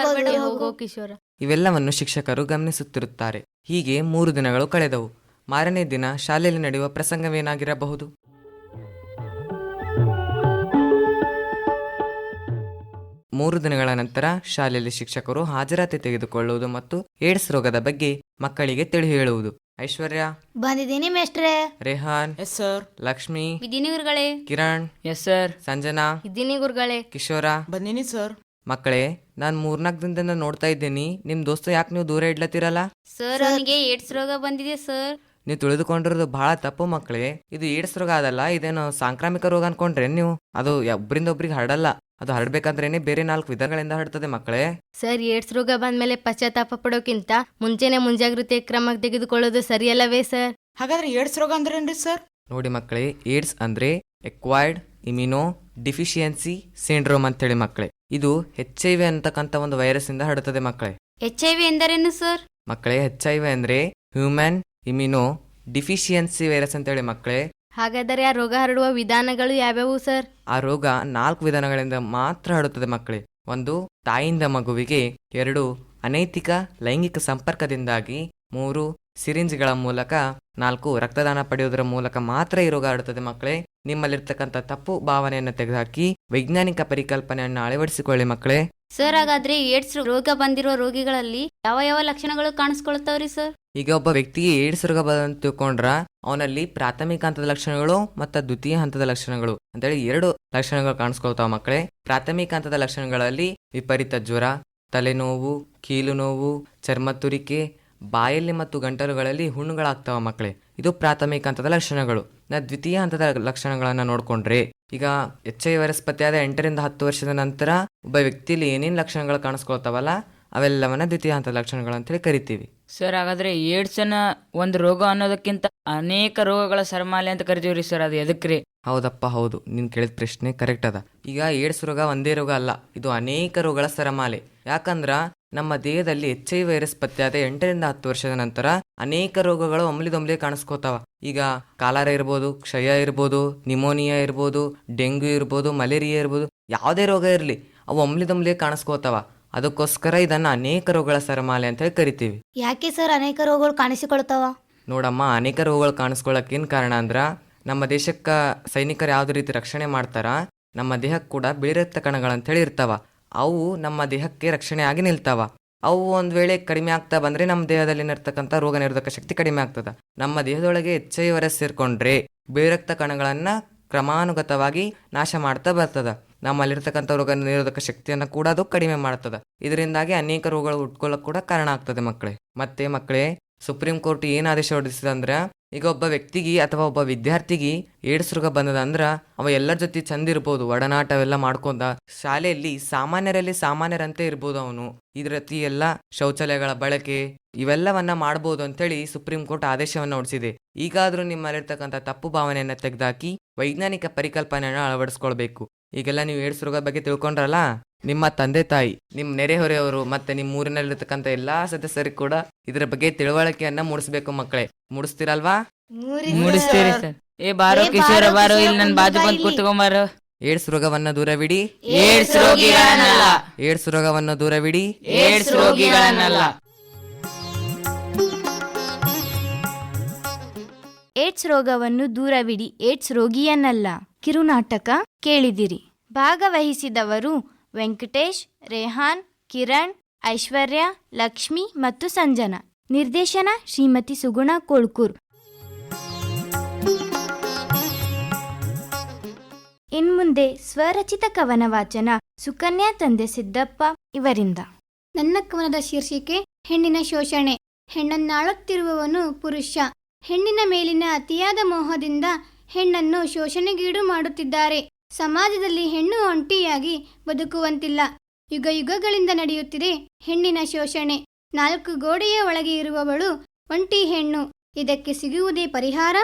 [SPEAKER 10] ಹೋಗೋ ಕಿಶೋರ.
[SPEAKER 6] ಇವೆಲ್ಲವನ್ನು ಶಿಕ್ಷಕರು ಗಮನಿಸುತ್ತಿರುತ್ತಾರೆ. ಹೀಗೆ 3 ದಿನಗಳು ಕಳೆದವು. ಮಾರನೇ ದಿನ ಶಾಲೆಯಲ್ಲಿ ನಡೆಯುವ ಪ್ರಸಂಗವೇನಾಗಿರಬಹುದು? ಮೂರು ದಿನಗಳ ನಂತರ ಶಾಲೆಯಲ್ಲಿ ಶಿಕ್ಷಕರು ಹಾಜರಾತಿ ತೆಗೆದುಕೊಳ್ಳುವುದು ಮತ್ತು ಏಡ್ಸ್ ರೋಗದ ಬಗ್ಗೆ ಮಕ್ಕಳಿಗೆ ತಿಳಿ ಹೇಳುವುದು. ಐಶ್ವರ್ಯ,
[SPEAKER 9] ಬಂದಿದ್ದೀನಿ ಮೇಷ್ಟ್ರೆ.
[SPEAKER 6] Rehan,
[SPEAKER 7] yes sir.
[SPEAKER 6] ಲಕ್ಷ್ಮಿ,
[SPEAKER 10] ಇದೀನಿ ಗುರುಗಳೇ.
[SPEAKER 6] Kiran,
[SPEAKER 8] yes sir.
[SPEAKER 6] ಸಂಜನಾ,
[SPEAKER 10] ಇದೀನಿ ಗುರುಗಳೇ.
[SPEAKER 6] ಕಿಶೋರ,
[SPEAKER 7] ಬಂದಿನಿ ಸರ್.
[SPEAKER 6] ಮಕ್ಕಳೇ, ನಾನ್ 4-4 ದಿನದಿಂದ ನೋಡ್ತಾ ಇದ್ದೀನಿ, ನಿಮ್ ದೋಸ್ತ ಯಾಕೆ ನೀವು ದೂರ ಇಡ್ಲತ್ತಿರಲ್ಲ?
[SPEAKER 10] ಸರ್, ಅವನಿಗೆ ಏಡ್ಸ್ ರೋಗ ಬಂದಿದೆ ಸರ್.
[SPEAKER 6] ನೀವು ತಿಳಿದುಕೊಂಡಿರೋದು ಬಹಳ ತಪ್ಪು ಮಕ್ಕಳೇ. ಇದು ಏಡ್ಸ್ ರೋಗ ಅದಲ್ಲ, ಇದೇನು ಸಾಂಕ್ರಾಮಿಕ ರೋಗ ಅನ್ಕೊಂಡ್ರೆ ನೀವು. ಅದು ಒಬ್ಬರಿಂದ ಒಬ್ರಿಗೆ ಹರಡಲ್ಲ. ಅದು ಹರಡ್ಬೇಕಂದ್ರೇನೆ ಬೇರೆ 4 ವಿಧಗಳಿಂದ ಹರಡ್ತದೆ ಮಕ್ಕಳೇ.
[SPEAKER 10] ಸರ್, ಏಡ್ಸ್ ರೋಗ ಬಂದ್ಮೇಲೆ ಪಶ್ಚಾತ್ತಾಪ ಪಡೋಕ್ಕಿಂತ ಮುಂಚೆನೆ ಮುಂಜಾಗ್ರತೆ ಕ್ರಮ ತೆಗೆದುಕೊಳ್ಳೋದು ಸರಿಯಲ್ಲವೇ ಸರ್?
[SPEAKER 7] ಹಾಗಾದ್ರೆ ಏಡ್ಸ್ ರೋಗ ಅಂದ್ರೇನ್ರಿ ಸರ್?
[SPEAKER 6] ನೋಡಿ ಮಕ್ಕಳೇ, ಏಡ್ಸ್ ಅಂದ್ರೆ ಎಕ್ವೈರ್ಡ್ ಇಮ್ಯುನೋ ಡಿಫಿಷಿಯನ್ಸಿ ಸಿಂಡ್ರೋಮ್ ಅಂತೇಳಿ ಮಕ್ಕಳೇ. ಇದು HIV ಅಂತಕ್ಕಂಥ ಒಂದು ವೈರಸ್ ಇಂದ ಹರಡುತ್ತದೆ ಮಕ್ಕಳೇ.
[SPEAKER 10] HIV ಎಂದರೇನು ಸರ್?
[SPEAKER 6] ಮಕ್ಕಳೇ, HIV ಅಂದ್ರೆ ಹ್ಯೂಮನ್ ಇಮ್ಯುನೋ ಡಿಫಿಷಿಯನ್ಸಿ ವೈರಸ್ ಅಂತೇಳಿ ಮಕ್ಕಳೇ.
[SPEAKER 10] ಹಾಗಾದರೆ ಆ ರೋಗ ಹರಡುವ ವಿಧಾನಗಳು ಯಾವ್ಯಾವು ಸರ್?
[SPEAKER 6] ಆ ರೋಗ 4 ವಿಧಾನಗಳಿಂದ ಮಾತ್ರ ಹರಡುತ್ತದೆ ಮಕ್ಕಳೇ. 1, ತಾಯಿಯಿಂದ ಮಗುವಿಗೆ. 2, ಅನೈತಿಕ ಲೈಂಗಿಕ ಸಂಪರ್ಕದಿಂದಾಗಿ 3 ಸಿರಿಂಜ್ಗಳ ಮೂಲಕ 4 ರಕ್ತದಾನ ಪಡೆಯುವುದರ ಮೂಲಕ ಮಾತ್ರ ಈ ರೋಗ ಹರಡುತ್ತದೆ. ಮಕ್ಕಳೇ, ನಿಮ್ಮಲ್ಲಿರ್ತಕ್ಕಂಥ ತಪ್ಪು ಭಾವನೆಯನ್ನು ತೆಗೆದುಹಾಕಿ ವೈಜ್ಞಾನಿಕ ಪರಿಕಲ್ಪನೆಯನ್ನು ಅಳವಡಿಸಿಕೊಳ್ಳಿ ಮಕ್ಕಳೇ.
[SPEAKER 10] ಸರ್, ಹಾಗಾದ್ರೆ ಏಡ್ಸ್ ರೋಗ ಬಂದಿರೋ ರೋಗಿಗಳಲ್ಲಿ ಯಾವ ಯಾವ ಲಕ್ಷಣಗಳು ಕಾಣಿಸ್ಕೊಳ್ತಾವ್ರಿ ಸರ್?
[SPEAKER 6] ಈಗ ಒಬ್ಬ ವ್ಯಕ್ತಿಗೆ ಏಡ್ಸ್ ರೋಗ ಬಂದಂತ ತಿಳ್ಕೊಂಡ್ರ ಅವನಲ್ಲಿ ಪ್ರಾಥಮಿಕ ಹಂತದ ಲಕ್ಷಣಗಳು ಮತ್ತು ದ್ವಿತೀಯ ಹಂತದ ಲಕ್ಷಣಗಳು ಅಂತೇಳಿ 2 ಲಕ್ಷಣಗಳು ಕಾಣಿಸ್ಕೊಳ್ತಾವ ಮಕ್ಕಳೇ. ಪ್ರಾಥಮಿಕ ಹಂತದ ಲಕ್ಷಣಗಳಲ್ಲಿ ವಿಪರೀತ ಜ್ವರ, ತಲೆನೋವು, ಕೀಲು ನೋವು, ಚರ್ಮ ತುರಿಕೆ, ಬಾಯಲ್ಲಿ ಮತ್ತು ಗಂಟಲುಗಳಲ್ಲಿ ಹುಣ್ಣುಗಳಾಗ್ತಾವ ಮಕ್ಕಳೇ. ಇದು ಪ್ರಾಥಮಿಕ ಹಂತದ ಲಕ್ಷಣಗಳು. ದ್ವಿತೀಯ ಹಂತದ ಲಕ್ಷಣಗಳನ್ನು ನೋಡ್ಕೊಂಡ್ರೆ, ಈಗ HIV ವೈರಸ್ ಪತ್ತೆಯಾದ 8 ರಿಂದ 10 ವರ್ಷದ ನಂತರ ಒಬ್ಬ ವ್ಯಕ್ತಿಯಲ್ಲಿ ಏನೇನು ಲಕ್ಷಣಗಳು ಕಾಣಿಸ್ಕೊಳ್ತಾವಲ್ಲ ಅವೆಲ್ಲವನ್ನ ದ್ವಿತೀಯ ಹಂತದ ಲಕ್ಷಣಗಳು ಅಂತೇಳಿ ಕರಿತೀವಿ.
[SPEAKER 8] ಸರ್, ಹಾಗಾದ್ರೆ ಏಡ್ಸ್ ಅನ್ನ ಒಂದು ರೋಗ ಅನ್ನೋದಕ್ಕಿಂತ ಅನೇಕ ರೋಗಗಳ ಸರಮಾಲೆ ಅಂತ ಕರಿತೀವ್ರಿ ಸರ್, ಅದು ಎದಕ್ರಿ?
[SPEAKER 6] ಹೌದಪ್ಪ, ಹೌದು, ನೀನು ಕೇಳಿದ ಪ್ರಶ್ನೆ ಕರೆಕ್ಟ್ ಅದ. ಈಗ ಏಡ್ಸ್ ರೋಗ ಒಂದೇ ರೋಗ ಅಲ್ಲ, ಇದು ಅನೇಕ ರೋಗಗಳ ಸರಮಾಲೆ. ಯಾಕಂದ್ರ ನಮ್ಮ ದೇಹದಲ್ಲಿ HIV ವೈರಸ್ ಪತ್ತೆಯಾದ 8 ರಿಂದ 10 ವರ್ಷದ ನಂತರ ಅನೇಕ ರೋಗಗಳು ಒಮ್ಲಿದೊಮ್ಲೆ ಕಾಣಿಸ್ಕೋತಾವ. ಈಗ ಕಾಲಾರ ಇರ್ಬೋದು, ಕ್ಷಯ ಇರ್ಬೋದು, ನಿಮೋನಿಯಾ ಇರ್ಬೋದು, ಡೆಂಗ್ಯೂ ಇರ್ಬೋದು, ಮಲೇರಿಯಾ ಇರ್ಬೋದು, ಯಾವುದೇ ರೋಗ ಇರಲಿ ಅವು ಒಮ್ಲಿದೊಮ್ಲೆ ಕಾಣಿಸ್ಕೋತಾವ. ಅದಕ್ಕೋಸ್ಕರ ಇದನ್ನ ಅನೇಕ ರೋಗಗಳ ಸರಮಾಲೆ ಅಂತ ಹೇಳಿ ಕರಿತೀವಿ.
[SPEAKER 9] ಯಾಕೆ ಸರ್ ಅನೇಕ ರೋಗಗಳು ಕಾಣಿಸಿಕೊಳ್ತಾವ?
[SPEAKER 6] ನೋಡಮ್ಮ, ಅನೇಕ ರೋಗಗಳು ಕಾಣಿಸ್ಕೊಳ್ಳೋಕೆ ಏನು ಕಾರಣ ಅಂದ್ರ ನಮ್ಮ ದೇಶಕ್ಕೆ ಸೈನಿಕರು ಯಾವುದೇ ರೀತಿ ರಕ್ಷಣೆ ಮಾಡ್ತಾರ, ನಮ್ಮ ದೇಹಕ್ಕೆ ಕೂಡ ಬಿಳಿ ರಕ್ತ ಕಣಗಳಂತೇಳಿ ಇರ್ತಾವ. ಅವು ನಮ್ಮ ದೇಹಕ್ಕೆ ರಕ್ಷಣೆ ಆಗಿ ನಿಲ್ತಾವ. ಅವು ಒಂದು ವೇಳೆ ಕಡಿಮೆ ಆಗ್ತಾ ಬಂದ್ರೆ ನಮ್ಮ ದೇಹದಲ್ಲಿ ಇರ್ತಕ್ಕಂಥ ರೋಗ ನಿರೋಧಕ ಶಕ್ತಿ ಕಡಿಮೆ ಆಗ್ತದ. ನಮ್ಮ ದೇಹದೊಳಗೆ HIV ವೈರಸ್ ಸೇರ್ಕೊಂಡ್ರೆ ಬಿಳಿ ರಕ್ತ ಕಣಗಳನ್ನ ಕ್ರಮಾನುಗತವಾಗಿ ನಾಶ ಮಾಡ್ತಾ ಬರ್ತದ. ನಮ್ಮಲ್ಲಿರ್ತಕ್ಕಂಥ ರೋಗ ನಿರೋಧಕ ಶಕ್ತಿಯನ್ನು ಕೂಡ ಅದು ಕಡಿಮೆ ಮಾಡ್ತದ. ಇದರಿಂದಾಗಿ ಅನೇಕ ರೋಗಗಳು ಹುಟ್ಕೊಳ್ಳೋಕೆ ಕೂಡ ಕಾರಣ ಆಗ್ತದೆ ಮಕ್ಕಳೇ. ಮತ್ತೆ ಮಕ್ಕಳೇ, ಸುಪ್ರೀಂ ಕೋರ್ಟ್ ಏನು ಆದೇಶ ಹೊರಡಿಸಿದಂದ್ರೆ, ಈಗ ಒಬ್ಬ ವ್ಯಕ್ತಿಗೆ ಅಥವಾ ಒಬ್ಬ ವಿದ್ಯಾರ್ಥಿಗೆ ಏಡ್ಸ್ ರೋಗ ಬಂದದಂದ್ರ ಅವ ಎಲ್ಲರ ಜೊತೆ ಚಂದ ಇರ್ಬೋದು, ಒಡನಾಟ ಅವೆಲ್ಲ ಮಾಡ್ಕೊಂಡ ಶಾಲೆಯಲ್ಲಿ ಸಾಮಾನ್ಯರಲ್ಲಿ ಸಾಮಾನ್ಯರಂತೆ ಇರ್ಬೋದು. ಅವನು ಇದ್ರ ರೀತಿ ಎಲ್ಲ ಶೌಚಾಲಯಗಳ ಬಳಕೆ ಇವೆಲ್ಲವನ್ನ ಮಾಡ್ಬೋದು ಅಂತೇಳಿ ಸುಪ್ರೀಂ ಕೋರ್ಟ್ ಆದೇಶವನ್ನ ಹೊರಡಿಸಿದೆ. ಈಗಾದ್ರೂ ನಿಮ್ಮಲ್ಲಿರ್ತಕ್ಕಂಥ ತಪ್ಪು ಭಾವನೆಯನ್ನ ತೆಗೆದಾಕಿ ವೈಜ್ಞಾನಿಕ ಪರಿಕಲ್ಪನೆಯನ್ನು ಅಳವಡಿಸ್ಕೊಳ್ಬೇಕು. ಈಗೆಲ್ಲ ನೀವು ಏಡ್ಸ್ ರೋಗದ ಬಗ್ಗೆ ತಿಳ್ಕೊಂಡ್ರಲ್ಲ, ನಿಮ್ಮ ತಂದೆ ತಾಯಿ, ನಿಮ್ಮ ನೆರೆಹೊರೆಯವರು ಮತ್ತೆ ನಿಮ್ಮ ಊರಿನಲ್ಲಿರ್ತಕ್ಕಂಥ ಎಲ್ಲಾ ಸದಸ್ಯರಿಗೆ ಕೂಡ ಇದರ ಬಗ್ಗೆ ತಿಳುವಳಿಕೆಯನ್ನ ಮೂಡಿಸ್ಬೇಕು ಮಕ್ಕಳೇ. ಮೂಡಿಸ್ತಿರಲ್ವಾ?
[SPEAKER 8] ಮೂಡಿಸ್ತೀರಿ ಸರ್. ಏ ಬಾರೋ ಕಿಶೋರ, ಬಾರೋ ಇಲ್ಲಿ ನನ್ನ ಬಾಜು ಬಂದು ಕೂತ್ಕೊಂಬಾರೋ.
[SPEAKER 6] ಏಡ್ಸ್ ರೋಗವನ್ನು ದೂರವಿಡಿ,
[SPEAKER 8] ಏಡ್ಸ್ ರೋಗಿಗಳನ್ನಲ್ಲ.
[SPEAKER 6] ಏಡ್ಸ್ ರೋಗವನ್ನು ದೂರವಿಡಿ,
[SPEAKER 8] ಏಡ್ಸ್ ರೋಗಿಗಳನ್ನಲ್ಲ.
[SPEAKER 1] ಏಡ್ಸ್ ರೋಗವನ್ನು ದೂರವಿಡಿ, ಏಡ್ಸ್ ರೋಗಿಯನ್ನಲ್ಲ ಕಿರುನಾಟಕ ಕೇಳಿದಿರಿ. ಭಾಗವಹಿಸಿದವರು ವೆಂಕಟೇಶ್, ರೇಹಾನ್, ಕಿರಣ್, ಐಶ್ವರ್ಯ, ಲಕ್ಷ್ಮಿ ಮತ್ತು ಸಂಜನಾ. ನಿರ್ದೇಶನ ಶ್ರೀಮತಿ ಸುಗುಣ ಕೋಳ್ಕೂರ್. ಇನ್ಮುಂದೆ ಸ್ವರಚಿತ ಕವನ ವಾಚನ ಸುಕನ್ಯಾ ತಂದೆ ಸಿದ್ದಪ್ಪ ಇವರಿಂದ.
[SPEAKER 11] ನನ್ನ ಕವನದ ಶೀರ್ಷಿಕೆ ಹೆಣ್ಣಿನ ಶೋಷಣೆ. ಹೆಣ್ಣನ್ನಾಳುತ್ತಿರುವವನು ಪುರುಷ. ಹೆಣ್ಣಿನ ಮೇಲಿನ ಅತಿಯಾದ ಮೋಹದಿಂದ ಹೆಣ್ಣನ್ನು ಶೋಷಣೆಗೀಡು ಮಾಡುತ್ತಿದ್ದಾರೆ. ಸಮಾಜದಲ್ಲಿ ಹೆಣ್ಣು ಒಂಟಿಯಾಗಿ ಬದುಕುವಂತಿಲ್ಲ. ಯುಗ ಯುಗಗಳಿಂದ ನಡೆಯುತ್ತಿದೆ ಹೆಣ್ಣಿನ ಶೋಷಣೆ. 4 ಗೋಡೆಯ ಒಳಗೆ ಇರುವವಳು ಒಂಟಿ ಹೆಣ್ಣು. ಇದಕ್ಕೆ ಸಿಗುವುದೇ ಪರಿಹಾರ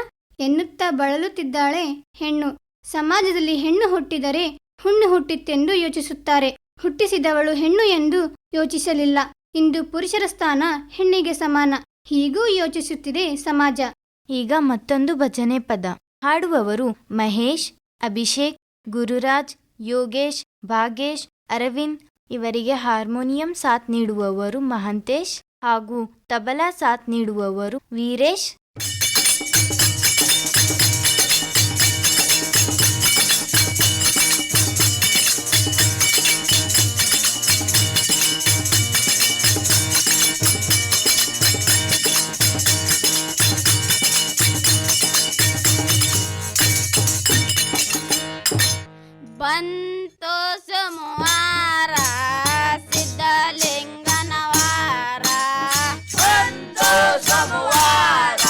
[SPEAKER 11] ಎನ್ನುತ್ತಾ ಬಳಲುತ್ತಿದ್ದಾಳೆ ಹೆಣ್ಣು. ಸಮಾಜದಲ್ಲಿ ಹೆಣ್ಣು ಹುಟ್ಟಿದರೆ ಹುಣ್ಣು ಹುಟ್ಟಿತೆಂದು ಯೋಚಿಸುತ್ತಾರೆ. ಹುಟ್ಟಿಸಿದವಳು ಹೆಣ್ಣು ಎಂದು ಯೋಚಿಸಲಿಲ್ಲ. ಇಂದು ಪುರುಷರ ಸ್ಥಾನ ಹೆಣ್ಣಿಗೆ ಸಮಾನ. ಹೀಗೂ ಯೋಚಿಸುತ್ತಿದೆ ಸಮಾಜ.
[SPEAKER 1] ಈಗ ಮತ್ತೊಂದು ಭಜನೆ ಪದ. ಹಾಡುವವರು ಮಹೇಶ್, ಅಭಿಷೇಕ್, ಗುರುರಾಜ್, ಯೋಗೇಶ್, ಭಾಗೇಶ್, ಅರವಿಂದ್. ಇವರಿಗೆ ಹಾರ್ಮೋನಿಯಂ ಸಾಥ್ ನೀಡುವವರು ಮಹಂತೇಶ್ ಹಾಗೂ ತಬಲಾ ಸಾಥ್ ನೀಡುವವರು ವೀರೇಶ್.
[SPEAKER 10] ಬಂತೋ ಸೋಮವಾರ ಸಿದ್ಧಲಿಂಗನವಾರ,
[SPEAKER 2] ಬಂತೋ ಸೋಮವಾರ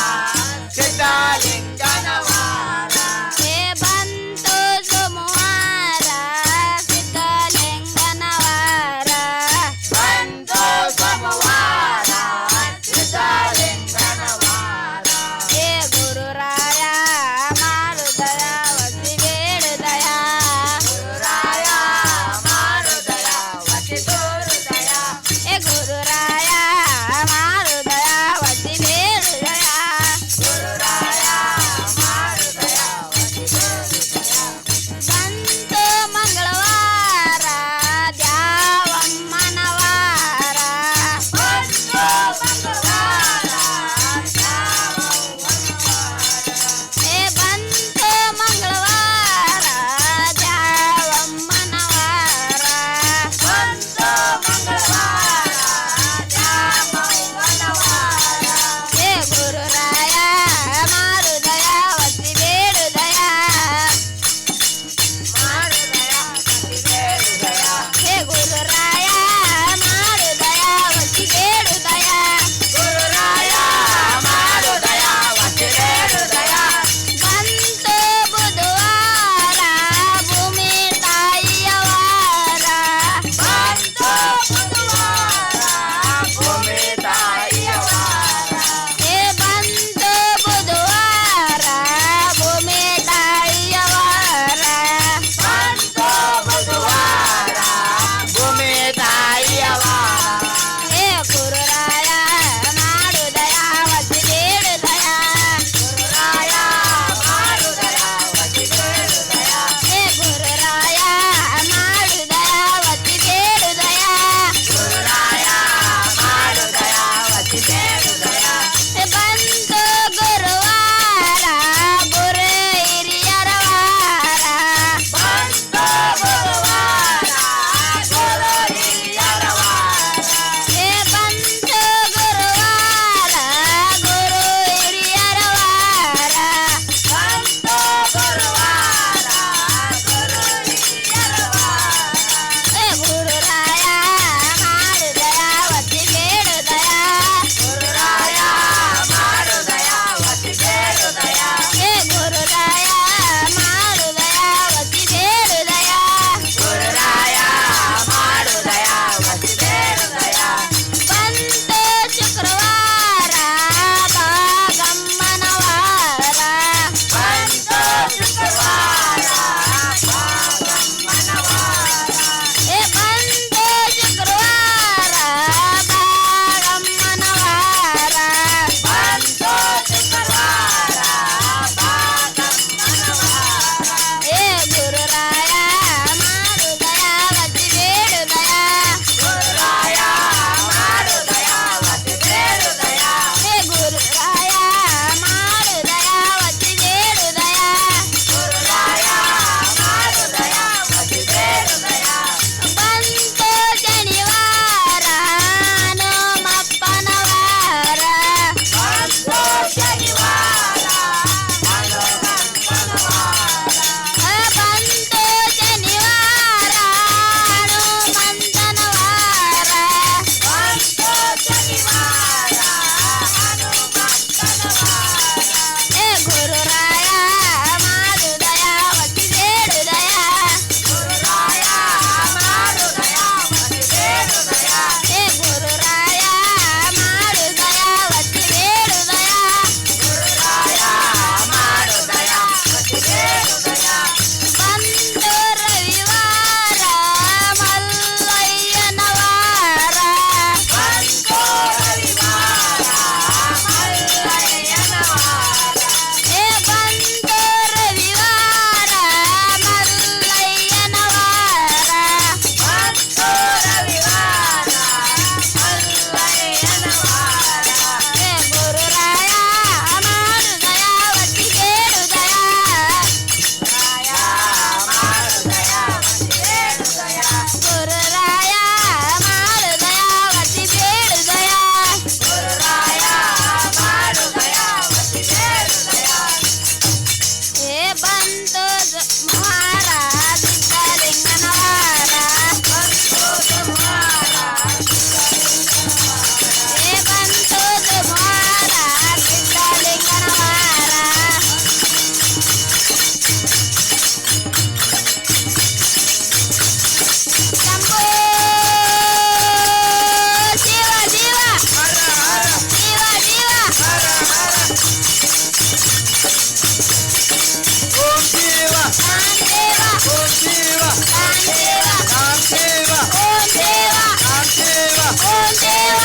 [SPEAKER 9] ದೇವ.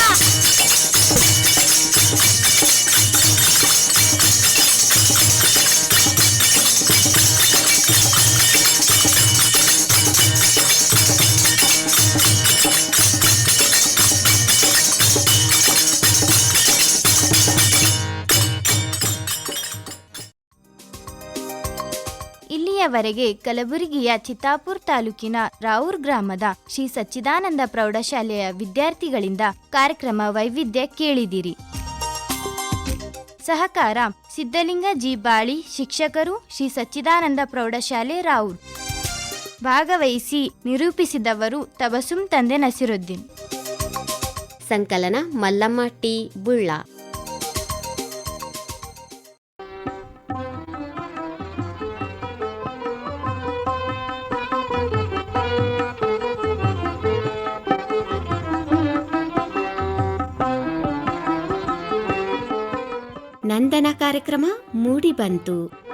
[SPEAKER 1] ಇಲ್ಲಿಯವರೆಗೆ ಕಲಬುರಗಿಯ ಚಿತ್ತಾಪುರ್ ತಾಲೂಕಿನ ರಾವೂರ್ ಗ್ರಾಮದ ಶ್ರೀ ಸಚ್ಚಿದಾನಂದ ಪ್ರೌಢಶಾಲೆಯ ವಿದ್ಯಾರ್ಥಿಗಳಿಂದ ಕಾರ್ಯಕ್ರಮ ವೈವಿಧ್ಯ ಕೇಳಿದಿರಿ. ಸಹಕಾರ ಸಿದ್ಧಲಿಂಗ ಜಿ ಬಾಳಿ, ಶಿಕ್ಷಕರು ಶ್ರೀ ಸಚ್ಚಿದಾನಂದ ಪ್ರೌಢಶಾಲೆ ರಾವೂರ್. ಭಾಗವಹಿಸಿ ನಿರೂಪಿಸಿದವರು ತಬಸುಮ್ ತಂದೆ ನಸಿರುದ್ದೀನ್.
[SPEAKER 12] ಸಂಕಲನ ಮಲ್ಲಮ್ಮ ಟಿ ಬುಳ್ಳ. ನಂದನ ಕಾರ್ಯಕ್ರಮ ಮೂಡಿ ಬಂತು.